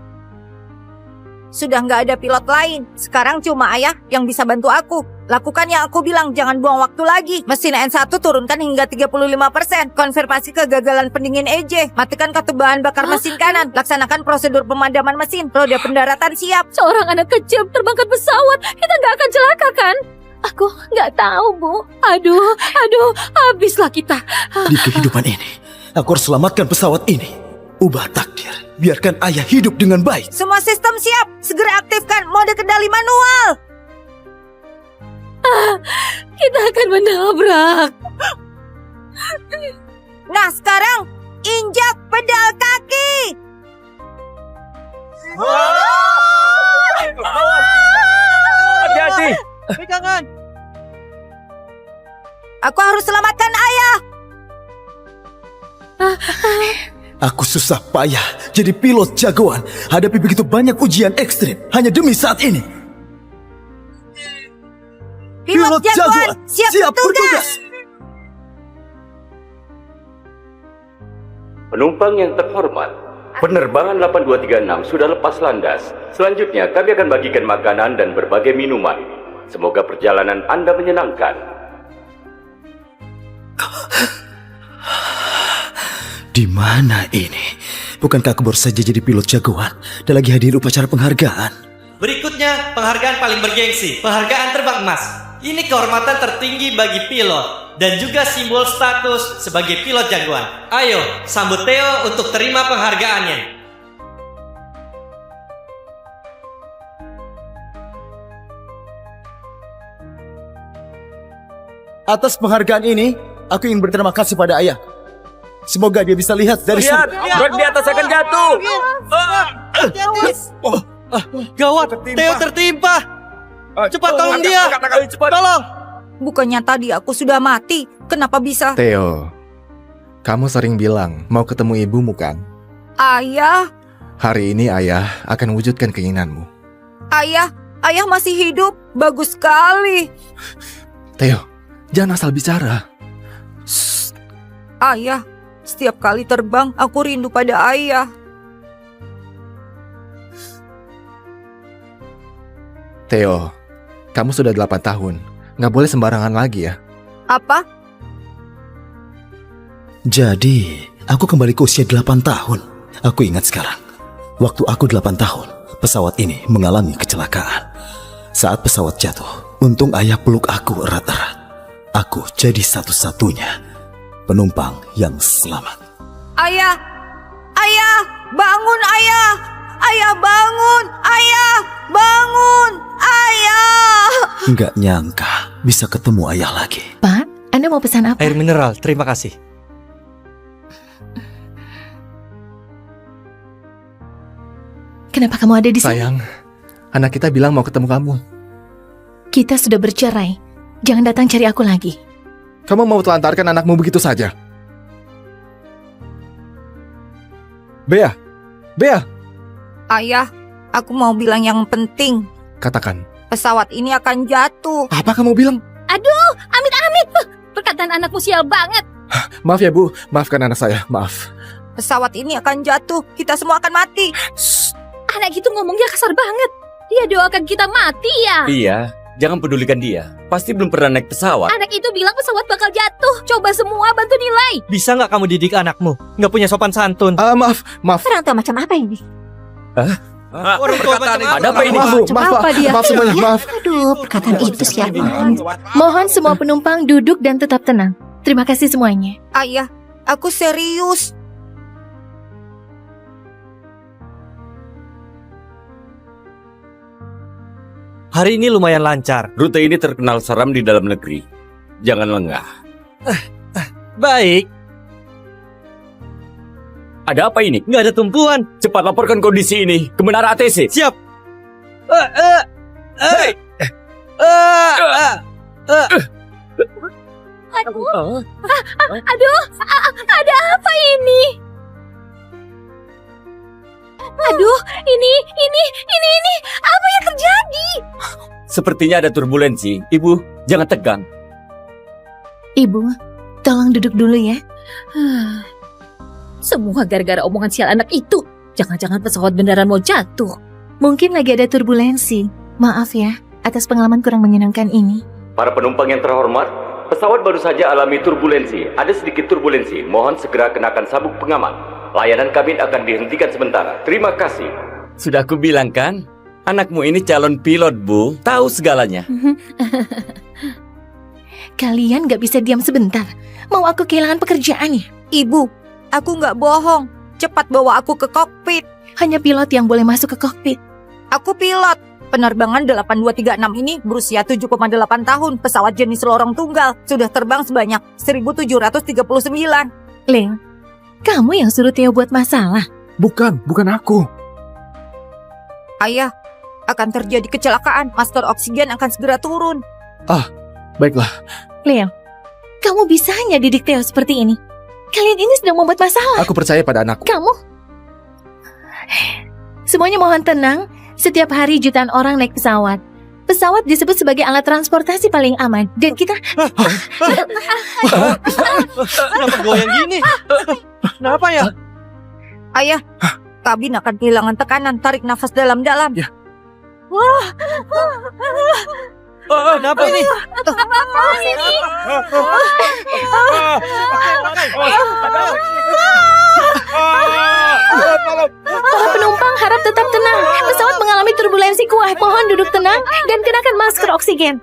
sudah nggak ada pilot lain. Sekarang cuma ayah yang bisa bantu aku. Lakukan yang aku bilang, jangan buang waktu lagi. Mesin N1 turunkan hingga 35%. Konfirmasi kegagalan pendingin EJ. Matikan kartu bahan bakar mesin kanan. Laksanakan prosedur pemadaman mesin. Roda pendaratan siap. Seorang anak kecil terbangkan pesawat. Kita nggak akan celaka kan? Aku nggak tahu, Bu. Aduh, habislah kita. Di kehidupan ini, Aku harus selamatkan pesawat ini. Ubah takdir. Biarkan ayah hidup dengan baik. Semua sistem siap. Segera aktifkan mode kendali manual. Kita akan menabrak. Nah, sekarang injak pedal kaki. Hati-hati. Pegangan. Aku harus selamatkan ayah. Aku susah payah jadi pilot jagoan. Hadapi begitu banyak ujian ekstrim hanya demi saat ini. Pilot jagoan, siap bertugas. Penumpang yang terhormat, penerbangan 8236 sudah lepas landas. Selanjutnya kami akan bagikan makanan dan berbagai minuman. Semoga perjalanan Anda menyenangkan. Di mana ini? Bukankah aku baru saja jadi pilot jagoan dan lagi hadir upacara penghargaan? Berikutnya, penghargaan paling bergengsi, penghargaan terbang emas. Ini kehormatan tertinggi bagi pilot dan juga simbol status sebagai pilot jagoan. Ayo, sambut Theo untuk terima penghargaannya. Atas penghargaan ini, aku ingin berterima kasih pada ayah. Semoga dia bisa lihat dari Lihat, rod di atas akan jatuh. Gawat, Theo tertimpa. Cepat tolong dia. Tolong. Bukannya tadi aku sudah mati. Kenapa bisa? Theo, kamu sering bilang mau ketemu ibumu kan? Ayah, Hari ini ayah akan wujudkan keinginanmu. ayah masih hidup. Bagus sekali. Theo, jangan asal bicara. Ayah, setiap kali terbang aku rindu pada ayah. Theo, kamu sudah 8 tahun. Nggak boleh sembarangan lagi ya. Apa? Jadi, aku kembali ke usia 8 tahun. Aku ingat sekarang. Waktu aku 8 tahun, pesawat ini mengalami kecelakaan. Saat pesawat jatuh, untung ayah peluk aku erat-erat. Aku jadi satu-satunya penumpang yang selamat. Ayah, bangun ayah. Ayah bangun, ayah bangun, ayah. Nggak nyangka bisa ketemu ayah lagi. Pak, Anda mau pesan apa? Air mineral, terima kasih. Kenapa kamu ada di sini? Sayang, anak kita bilang mau ketemu kamu. Kita sudah bercerai. Jangan datang cari aku lagi. Kamu mau telantarkan anakmu begitu saja? Bea, Ayah, aku mau bilang yang penting. katakan. Pesawat ini akan jatuh. Apa kamu bilang? Aduh, amit-amit. Perkataan anakmu sial banget. Maaf ya Bu, maafkan anak saya, maaf. Pesawat ini akan jatuh. Kita semua akan mati. Anak itu ngomongnya kasar banget. Dia doakan kita mati ya. Iya, jangan pedulikan dia. Pasti belum pernah naik pesawat. Anak itu bilang pesawat bakal jatuh. Coba semua bantu nilai. Bisa nggak kamu didik anakmu? Nggak punya sopan santun. Maaf. Orang tua macam apa ini? Orang tua macam Ada apa ini? Maaf Bu, maaf Pak. Apa dia? Maaf semuanya, maaf. Aduh, perkataan itu siapa? Mohon semua penumpang duduk dan tetap tenang. Terima kasih semuanya. Ayah, aku serius. Hari ini lumayan lancar. Rute ini terkenal seram di dalam negeri. Jangan lengah. Baik, Ada apa ini? nggak ada tumpuan. Cepat laporkan kondisi ini ke menara ATC. Siap. Hei! Aduh, ada apa ini? Aduh, ini, apa yang terjadi? Sepertinya ada turbulensi. Ibu, jangan tegang. Ibu, tolong duduk dulu ya. Semua gara-gara omongan sial anak itu. Jangan-jangan pesawat beneran mau jatuh. Mungkin lagi ada turbulensi. Maaf ya, atas pengalaman kurang menyenangkan ini. Para penumpang yang terhormat, pesawat baru saja alami turbulensi. Ada sedikit turbulensi. Mohon segera kenakan sabuk pengaman. Layanan kabin akan dihentikan sementara. Terima kasih. Sudah aku bilang kan? Anakmu ini calon pilot, Bu. Tahu segalanya. Kalian gak bisa diam sebentar. Mau aku kehilangan pekerjaannya? Ibu, Aku nggak bohong. Cepat bawa aku ke kokpit. Hanya pilot yang boleh masuk ke kokpit. Aku pilot. Penerbangan 8236 ini berusia 7,8 tahun. Pesawat jenis lorong tunggal. Sudah terbang sebanyak 1739. Leo, kamu yang suruh Theo buat masalah. Bukan aku. Ayah, akan terjadi kecelakaan. Masker oksigen akan segera turun. Baiklah. Leo, kamu bisa hanya didik Theo seperti ini. Kalian ini sedang membuat masalah. Aku percaya pada anakku. Kamu? Semuanya mohon tenang. Setiap hari jutaan orang naik pesawat. Pesawat disebut sebagai alat transportasi paling aman. Dan kita... Kenapa goyang gini? Kenapa ya? Ayah, kabin akan kehilangan tekanan. Tarik nafas dalam-dalam. Ya. Kenapa ini? Para penumpang harap tetap tenang. Pesawat mengalami turbulensi kuat. Mohon duduk tenang dan kenakan masker oksigen.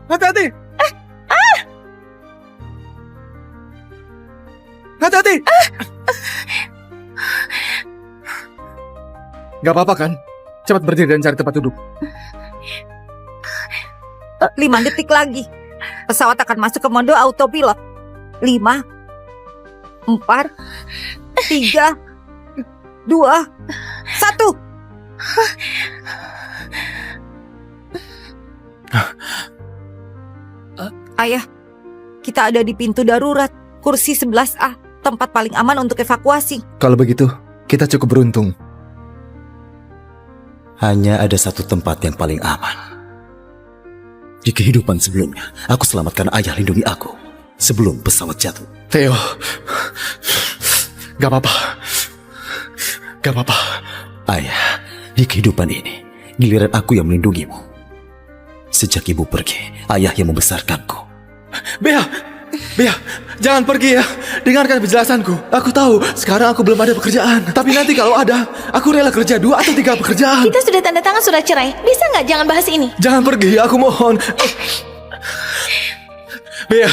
Hati-hati. Hati-hati. Gak apa-apa kan? Cepat berdiri dan cari tempat duduk. 5 detik lagi. Pesawat akan masuk ke mode autopilot. 5, 4, 3, 2, 1. Ayah, kita ada di pintu darurat. Kursi 11A. Tempat paling aman untuk evakuasi. Kalau begitu, kita cukup beruntung. Hanya ada satu tempat yang paling aman. Di kehidupan sebelumnya, aku selamatkan ayah lindungi aku sebelum pesawat jatuh. Theo, gak apa-apa. Gak apa-apa. Ayah, di kehidupan ini, giliran aku yang melindungimu. Sejak ibu pergi, ayah yang membesarkanku. Bea, jangan pergi ya. Dengarkan penjelasanku. Aku tahu sekarang aku belum ada pekerjaan. Tapi nanti kalau ada, aku rela kerja 2 atau 3 pekerjaan. Kita sudah tanda tangan surat cerai. Bisa nggak jangan bahas ini? Jangan pergi, aku mohon. Bea.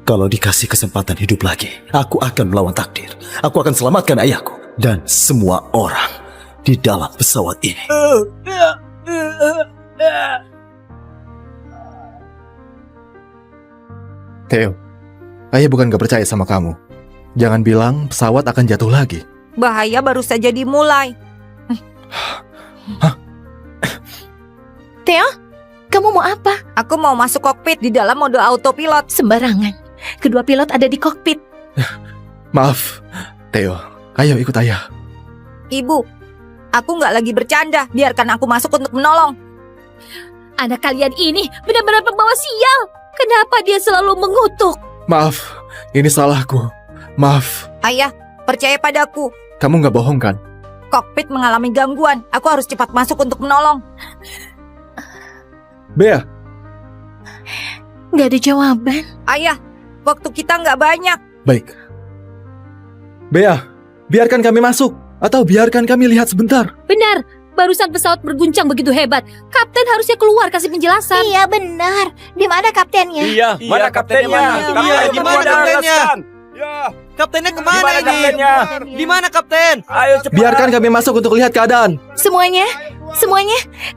Kalau dikasih kesempatan hidup lagi, aku akan melawan takdir. Aku akan selamatkan ayahku dan semua orang di dalam pesawat ini. Theo, ayah bukan gak percaya sama kamu. Jangan bilang pesawat akan jatuh lagi. Bahaya baru saja dimulai. Theo, kamu mau apa? Aku mau masuk kokpit di dalam mode autopilot. Sembarangan. Kedua pilot ada di kokpit. Maaf, Theo. Ayo ikut ayah. Ibu, aku nggak lagi bercanda. Biarkan aku masuk untuk menolong. Anak kalian ini benar-benar pembawa sial. Kenapa dia selalu mengutuk? Maaf, ini salahku. Maaf. Ayah, percaya padaku. Kamu gak bohong kan? Kokpit mengalami gangguan. Aku harus cepat masuk untuk menolong. Bea, Gak ada jawaban. Ayah, waktu kita nggak banyak. baik. Bea, biarkan kami masuk. Atau biarkan kami lihat sebentar. Benar, barusan pesawat berguncang begitu hebat. Kapten harusnya keluar kasih penjelasan. Iya benar. Di mana kaptennya? Iya, mana kaptennya? Di mana kaptennya? Kaptennya kemana ini? Di mana kapten? Ayo cepat. Biarkan kami masuk untuk lihat keadaan. Semuanya,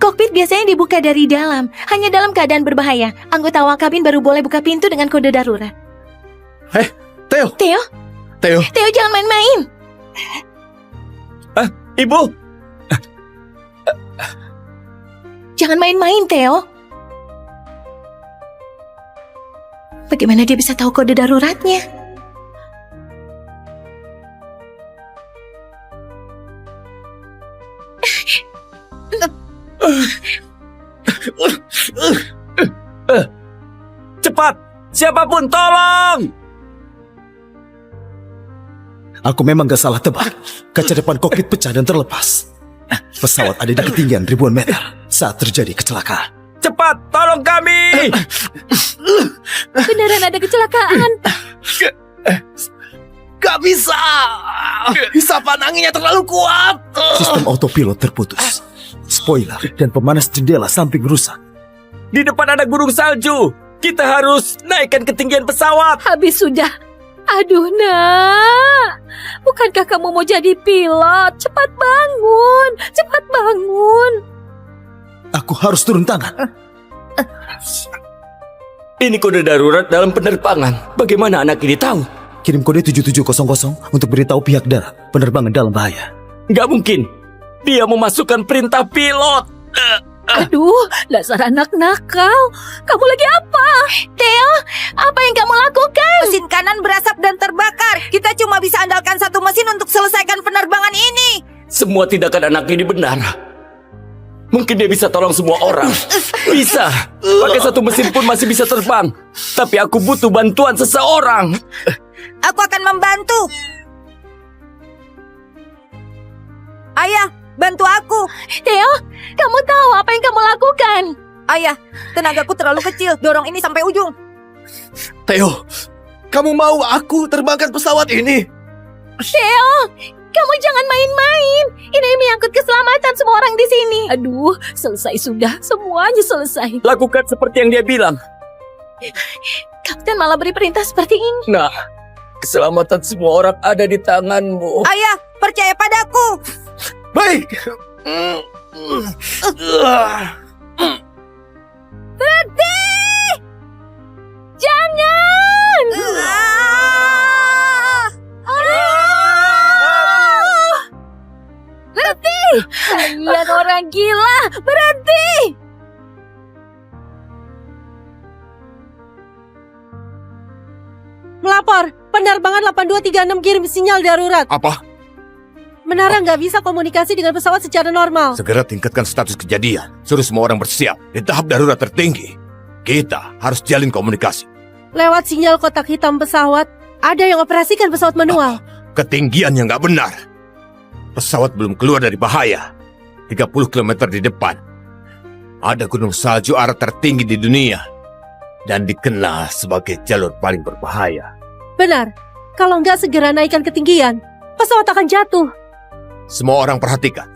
kokpit biasanya dibuka dari dalam. Hanya dalam keadaan berbahaya. Anggota awak kabin baru boleh buka pintu dengan kode darurat. Theo, Theo, jangan main-main. Ibu, Jangan main-main, Theo. Bagaimana dia bisa tahu kode daruratnya? cepat. Siapapun tolong. Aku memang gak salah tebak. Kaca depan kokpit pecah dan terlepas. Pesawat ada di ketinggian ribuan meter saat terjadi kecelakaan. Cepat, tolong kami. Beneran ada kecelakaan. gak bisa. Isapan anginnya terlalu kuat. Sistem autopilot terputus. spoiler dan pemanas jendela samping rusak. Di depan ada gunung salju. Kita harus naikkan ketinggian pesawat. Habis sudah. Aduh, nak. Bukankah kamu mau jadi pilot? Cepat bangun. Cepat bangun. Aku harus turun tangan. Ini kode darurat dalam penerbangan. Bagaimana anak ini tahu? Kirim kode 7700 untuk beritahu pihak darat penerbangan dalam bahaya. Nggak mungkin. Dia memasukkan perintah pilot. Aduh, dasar anak nakal. Kamu lagi apa? Theo, apa yang kamu lakukan? Mesin kanan berasap dan terbakar. Kita cuma bisa andalkan satu mesin untuk selesaikan penerbangan ini. Semua tindakan anak ini benar. Mungkin dia bisa tolong semua orang. Bisa. Pakai satu mesin pun masih bisa terbang. Tapi aku butuh bantuan seseorang. Aku akan membantu. Ayah, bantu aku. Theo, kamu tahu apa yang kamu lakukan? Ayah, tenagaku terlalu kecil. Dorong ini sampai ujung. Theo, kamu mau aku terbangkan pesawat ini? Theo, kamu jangan main-main. Ini menyangkut keselamatan semua orang di sini. Aduh, selesai sudah. Semuanya selesai. Lakukan seperti yang dia bilang. Kapten malah beri perintah seperti ini. Nah, keselamatan semua orang ada di tanganmu. Ayah, percaya padaku. Baik. Berhenti! Jangan! Berhenti! Kalian orang gila! Berhenti! Melapor, penerbangan 8236 kirim sinyal darurat. Apa? Menara nggak bisa komunikasi dengan pesawat secara normal. Segera tingkatkan status kejadian. Suruh semua orang bersiap. Di tahap darurat tertinggi, kita harus jalin komunikasi. Lewat sinyal kotak hitam pesawat, ada yang operasikan pesawat manual. Ketinggian yang nggak benar. Pesawat belum keluar dari bahaya. 30 km di depan. Ada gunung salju arah tertinggi di dunia. Dan dikenal sebagai jalur paling berbahaya. Benar, kalau nggak segera naikkan ketinggian, pesawat akan jatuh. Semua orang perhatikan.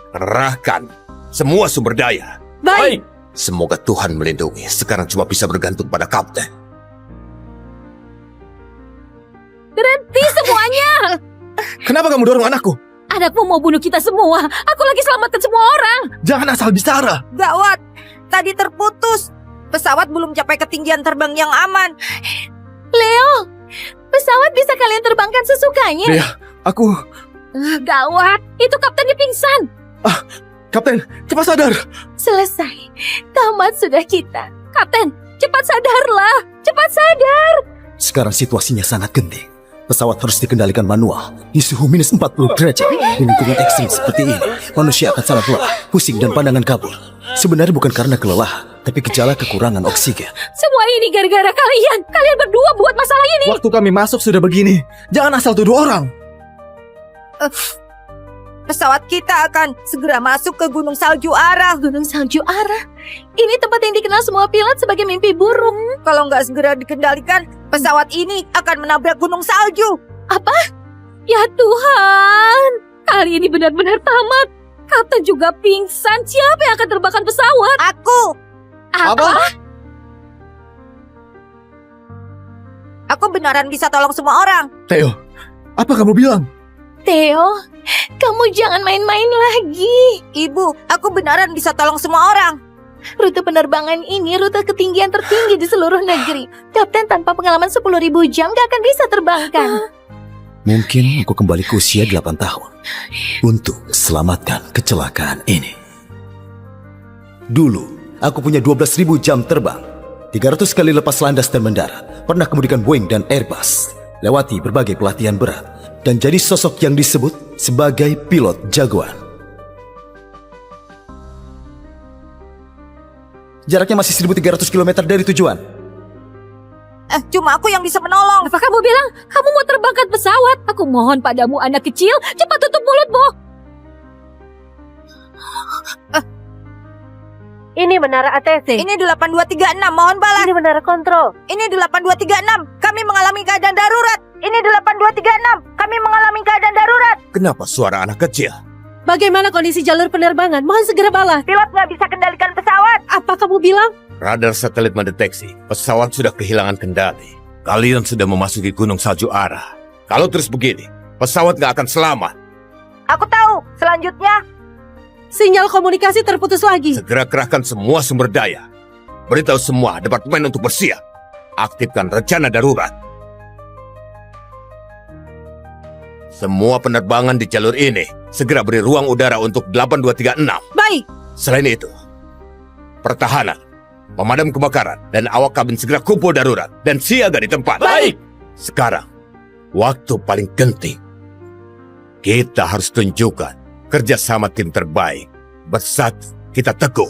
Kerahkan semua sumber daya. Baik. Semoga Tuhan melindungi. Sekarang cuma bisa bergantung pada kapten. Berhenti semuanya! Kenapa kamu dorong anakku? Anakmu mau bunuh kita semua. Aku lagi selamatkan semua orang. Jangan asal bicara. Gawat, tadi terputus. Pesawat belum capai ketinggian terbang yang aman. Leo, pesawat bisa kalian terbangkan sesukanya. Ria, aku... Gawat, itu kaptennya pingsan. Kapten, cepat sadar. Selesai, tamat sudah kita. Kapten, cepat sadarlah. Cepat sadar. Sekarang situasinya sangat genting. Pesawat harus dikendalikan manual di suhu minus 40 derajat. Di lingkungan ekstrim seperti ini, manusia akan sangat lelah, pusing dan pandangan kabur. Sebenarnya bukan karena kelelahan, tapi gejala kekurangan oksigen. Semua ini gara-gara kalian. Kalian berdua buat masalah ini. Waktu kami masuk sudah begini. Jangan asal tuduh orang. Pesawat kita akan segera masuk ke Gunung Salju Arah. Gunung Salju Arah. Ini tempat yang dikenal semua pilot sebagai mimpi buruk. Kalau nggak segera dikendalikan, pesawat ini akan menabrak gunung salju. Apa? Ya Tuhan, kali ini benar-benar tamat. Kapten juga pingsan. Siapa yang akan terbangkan pesawat? Aku. Apa? Aku beneran bisa tolong semua orang. Theo, apa kamu bilang? Theo, kamu jangan main-main lagi. Ibu, aku beneran bisa tolong semua orang. Rute penerbangan ini rute ketinggian tertinggi di seluruh negeri. Kapten tanpa pengalaman 10.000 jam gak akan bisa terbangkan. Mungkin aku kembali ke usia 8 tahun untuk selamatkan kecelakaan ini. Dulu, aku punya 12.000 jam terbang, 300 kali lepas landas dan mendarat, pernah kemudikan Boeing dan Airbus, lewati berbagai pelatihan berat, dan jadi sosok yang disebut sebagai pilot jagoan. Jaraknya masih 1.300 km dari tujuan. Cuma aku yang bisa menolong. Apa kamu bilang kamu mau terbangkan pesawat? Aku mohon padamu anak kecil, cepat tutup mulutmu. Ini menara ATC. Ini 8236, mohon balas. Ini menara kontrol. Ini 8236, kami mengalami keadaan darurat. Ini 8236, kami mengalami keadaan darurat. Kenapa suara anak kecil? Bagaimana kondisi jalur penerbangan? Mohon segera balas. Pilot nggak bisa kendalikan pesawat. Apa kamu bilang? Radar satelit mendeteksi pesawat sudah kehilangan kendali. Kalian sudah memasuki gunung salju Ara. Kalau terus begini, pesawat nggak akan selamat. Aku tahu. Selanjutnya, Sinyal komunikasi terputus lagi. Segera kerahkan semua sumber daya. Beritahu semua departemen untuk bersiap. Aktifkan rencana darurat. Semua penerbangan di jalur ini segera beri ruang udara untuk 8236. baik. Selain itu, pertahanan, pemadam kebakaran, dan awak kabin segera kumpul darurat dan siaga di tempat. Baik. Sekarang, waktu paling genting. Kita harus tunjukkan kerjasama tim terbaik. Bersatu, kita teguh.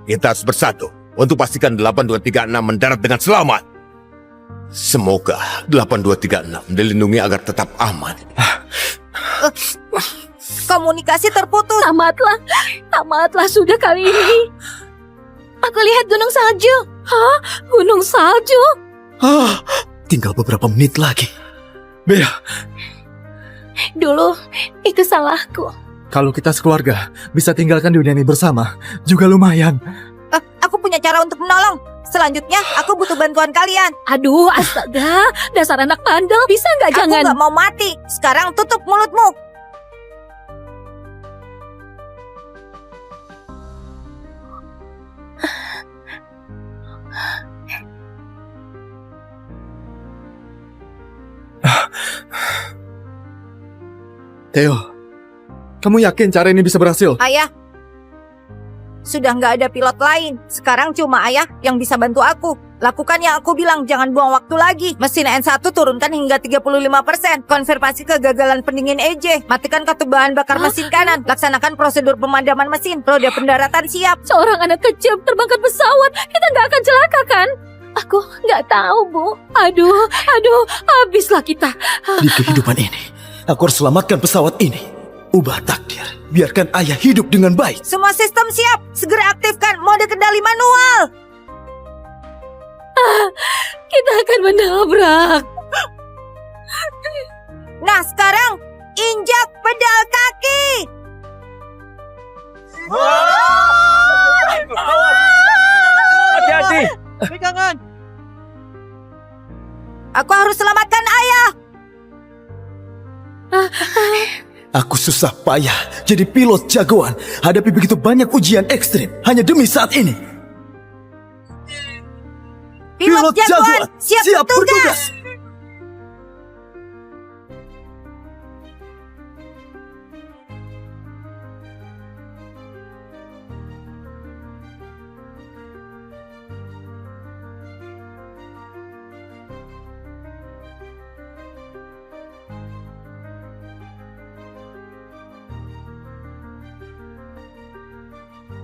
Kita harus bersatu untuk pastikan 8236 mendarat dengan selamat. Semoga 8236 dilindungi agar tetap aman. Komunikasi terputus. Tamatlah sudah kali ini. Aku lihat gunung salju. Gunung salju. Tinggal beberapa menit lagi. Bea, Dulu, itu salahku. kalau kita sekeluarga bisa tinggalkan dunia ini bersama, juga lumayan. Aku punya cara untuk menolong. Selanjutnya, aku butuh bantuan kalian. Aduh, astaga. Dasar anak bandel. Bisa nggak Aku jangan? nggak mau mati. Sekarang tutup mulutmu. Theo, kamu yakin cara ini bisa berhasil? Ayah, sudah nggak ada pilot lain. Sekarang cuma ayah yang bisa bantu aku. Lakukan yang aku bilang, jangan buang waktu lagi. Mesin N1 turunkan hingga 35%. Konfirmasi kegagalan pendingin EJ. Matikan katup bahan bakar mesin kanan. Laksanakan prosedur pemadaman mesin. Roda pendaratan siap. Seorang anak kecil terbangkan pesawat. Kita nggak akan celaka kan? Aku nggak tahu, Bu. Aduh, habislah kita. Di kehidupan ini, aku harus selamatkan pesawat ini. Ubah takdir. Biarkan ayah hidup dengan baik. Semua sistem siap. Segera aktifkan mode kendali manual. Kita akan menabrak. Nah, sekarang injak pedal kaki. Hati-hati. Pegangan. Aku harus selamatkan ayah. Aku susah payah jadi pilot jagoan. Hadapi begitu banyak ujian ekstrim hanya demi saat ini. Pilot jagoan, siap bertugas.